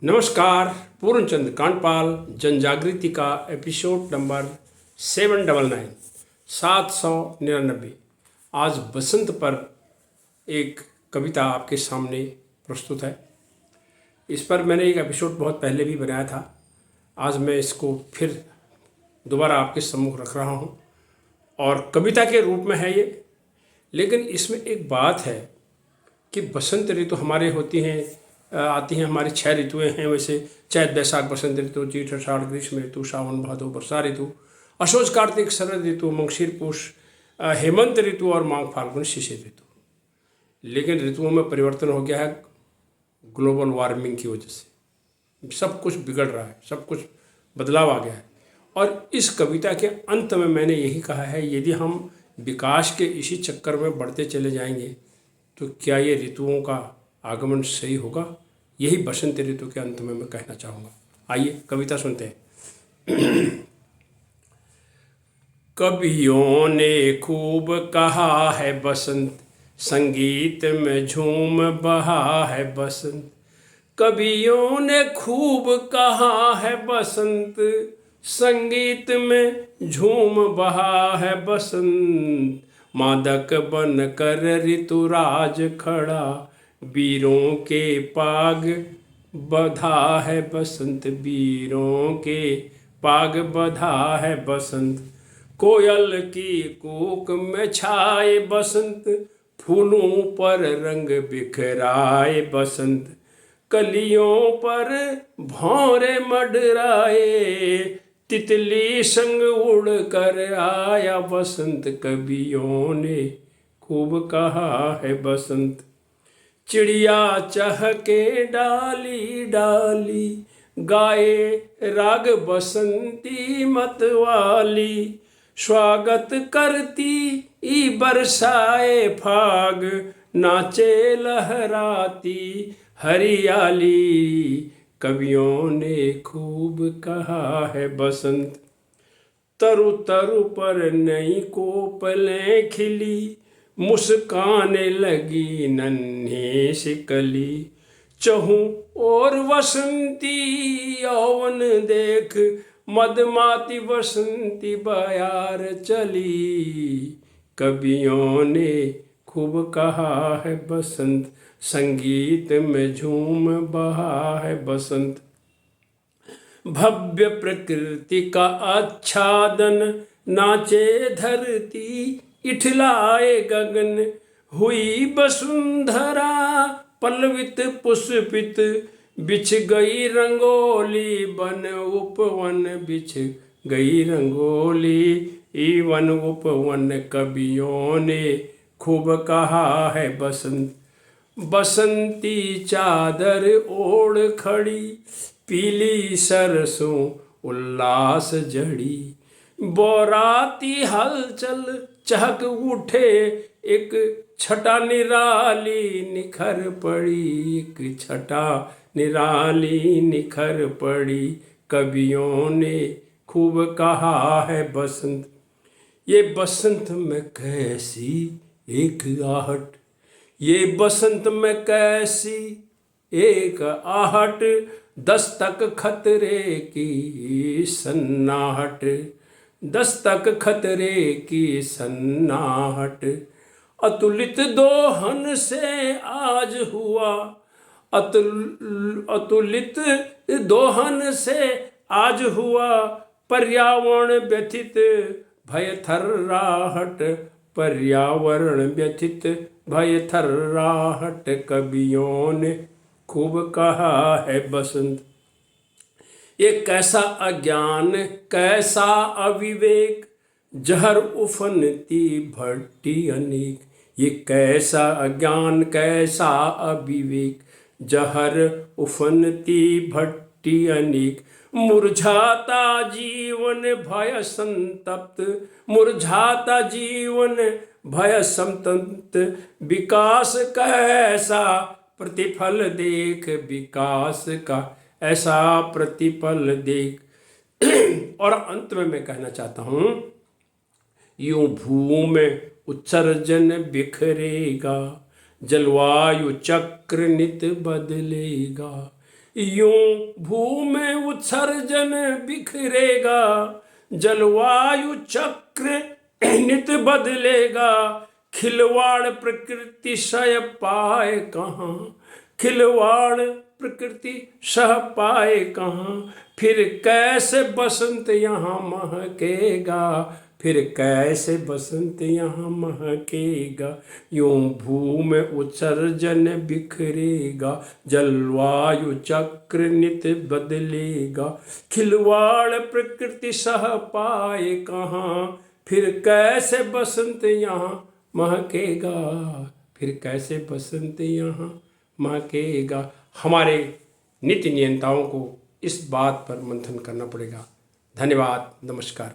नमस्कार। पूर्णचंद कांडपाल जन जागृति का एपिसोड नंबर 799 799। आज बसंत पर एक कविता आपके सामने प्रस्तुत है। इस पर मैंने एक एपिसोड बहुत पहले भी बनाया था। आज मैं इसको फिर दोबारा आपके सम्मुख रख रहा हूँ और कविता के रूप में है ये। लेकिन इसमें एक बात है कि बसंत ऋतु हमारे होती हैं, आती हैं। हमारी 6 ऋतुएं हैं वैसे, चैत बैसाख बसंत ऋतु, जेठ आषाढ़ ग्रीष्म ऋतु, सावन भादो वर्षा ऋतु, अशोच कार्तिक शरद ऋतु, मंगशीर पुष हेमंत ऋतु और माघ फाल्गुन शिशिर ऋतु। लेकिन ऋतुओं में परिवर्तन हो गया है ग्लोबल वार्मिंग की वजह से। सब कुछ बिगड़ रहा है, सब कुछ बदलाव आ गया है। और इस कविता के अंत में मैंने यही कहा है, यदि हम विकास के इसी चक्कर में बढ़ते चले जाएंगे तो क्या ये ऋतुओं का आगमन सही होगा? यही बसंत ऋतु के अंत में मैं कहना चाहूँगा। आइए कविता सुनते हैं। कवियों ने खूब कहा है बसंत, संगीत में झूम बहा है बसंत। कवियों ने खूब कहा है बसंत, संगीत में झूम बहा है बसंत। मादक बन कर ऋतुराज खड़ा, वीरों के पाग बधा है बसंत। वीरों के पाग बधा है बसंत। कोयल की कूक में छाए बसंत, फूलों पर रंग बिखराए बसंत। कलियों पर भौरे मडराए, तितली संग उड़ कर आया बसंत। कवियों ने खूब कहा है बसंत। चिड़िया चहके डाली डाली, गाए राग बसंती मतवाली। स्वागत करती ई बरसाए फाग, नाचे लहराती हरियाली। कवियों ने खूब कहा है बसंत। तरु तरु पर नई कोपलें खिली, मुस्काने लगी नन्ही सी कली। चहु और वसंती यौवन देख, मदमाती बसंती बयार चली। कवियों ने खूब कहा है बसंत, संगीत में झूम बहा है बसंत। भव्य प्रकृति का आच्छादन, नाचे धरती इठलाए गगन। हुई वसुंधरा पल्लवित पुष्पित, बिछ गई रंगोली बन उपवन। बिछ गई रंगोली ई वन उपवन। कवियों ने खूब कहा है बसंत। बसंती चादर ओढ़ खड़ी, पीली सरसों उल्लास जड़ी। बोराती हलचल चहक उठे, एक छटा निराली निखर पड़ी। एक छटा निराली निखर पड़ी। कवियों ने खूब कहा है बसंत। ये बसंत में कैसी एक आहट, ये बसंत में कैसी एक आहट। दस्तक खतरे की सन्नाहट, दस्तक खतरे की सन्नाहट। अतुलित दोहन से आज हुआ, अतुलित दोहन से आज हुआ। पर्यावरण व्यथित भय थर्राहट, पर्यावरण व्यथित भय थर्राहट। कवियों ने खूब कहा है बसंत। ये कैसा अज्ञान कैसा अविवेक, जहर उफनती भट्टी अनेक। ये कैसा अज्ञान कैसा अविवेक, जहर उफनती भट्टी अनेक। मुरझाता जीवन भय संतप्त, मुरझाता जीवन भय संतप्त। विकास कैसा प्रतिफल देख, विकास का ऐसा प्रतिफल देख। और अंत में मैं कहना चाहता हूँ, यूं भूमि उत्सर्जन बिखरेगा, जलवायु चक्र नित बदलेगा। यूं भूमि उत्सर्जन बिखरेगा, जलवायु चक्र नित बदलेगा। खिलवाड़ प्रकृति सह पाए कहाँ, खिलवाड़ प्रकृति सह पाए कहाँ। फिर कैसे बसंत यहाँ महकेगा, फिर कैसे बसंत यहाँ महकेगा। यूं भूमि उत्सर्जन बिखरेगा, जलवायु चक्र नित बदलेगा। खिलवाड़ प्रकृति सह पाए कहाँ, फिर कैसे बसंत यहाँ महकेगा, फिर कैसे बसंत यहाँ महकेगा। हमारे नीति नियंताओं को इस बात पर मंथन करना पड़ेगा। धन्यवाद, नमस्कार।